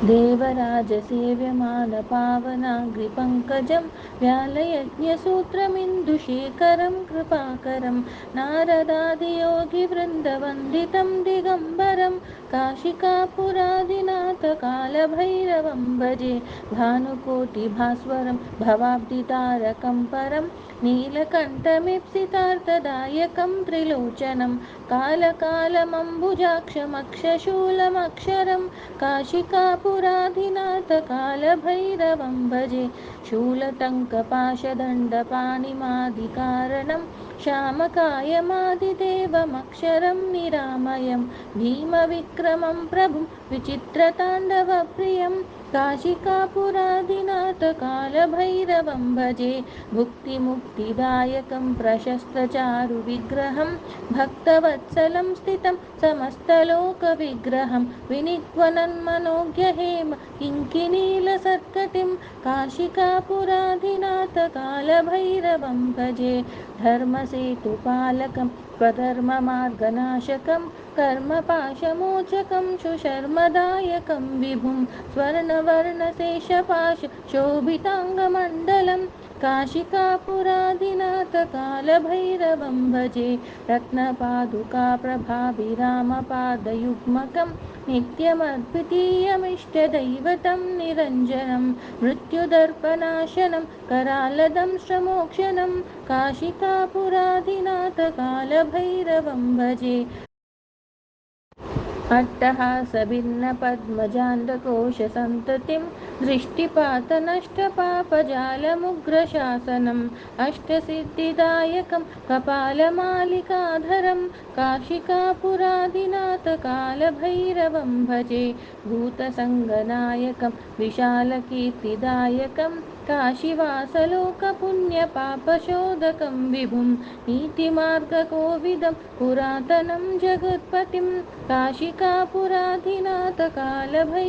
देवराजसेव्यमानपावनाग्रिपङ्कजं व्यालयज्ञसूत्रमिन्दुशेखरं कृपाकरं नारदादियोगिवृन्दवन्दितं दिगम्बरं काशिकापुरादिनाथकालभैरवं भजे भानुकोटिभास्वरं भवाब्धितारकं परं नीलकण्ठमीप्सितार्थदायकं त्रिलोचनं कालकालमम्बुजाक्षमक्षशूलमक्षरं काशिकापुराधिनाथकालभैरवं भजे शूलटङ्कपाशदण्डपाणिमादिकारणं श्यामकायमादिदेवमक्षरं निरामयं भीमविक्रमं प्रभुं विचित्रताण्डवप्रियं काशिकापुराधिनाथकालभैरवं भजे भुक्तिमुक्तिदायकं प्रशस्तचारुविग्रहं भक्तवत्सलं स्थितं समस्तलोकविग्रहं विनिक्वनन्मनोज्ञहेम किङ्किणीलसत्कटिं काशिकापुराधिनाथकालभैरवं भजे धर्मसेतुपालकं स्वधर्ममार्गनाशकं कर्मपाशमोचकं सुशर्मदायकं विभुं स्वर्णवर्णशेषपाशशोभिताङ्गमण्डलं काशिकापुराधिनाथकालभैरवं भजे रत्नपादुकाप्रभाभिरामपादयुग्मकं नित्यमद्वितीयमिष्टदैवतं निरञ्जनं मृत्युदर्पनाशनं करालदंष्ट्रमोक्षनं काशिकापुराधिनाथकालभैरवं भजे अट्टहासभिन्नपद्मजाण्डकोशसन्ततिं दृष्टिपातनष्टपापजालमुग्रशासनम् अष्टसिद्धिदायकं कपालमालिकाधरं काशिकापुराधिनाथकालभैरवं भजे भूतसङ्गनायकं विशालकीर्तिदायकं काशीवासलोकपुण्यपापशोधकं विभुं नीतिमार्गकोविदं पुरातनं जगत्पतिं काशिकापुराधिनाथकालभैरवं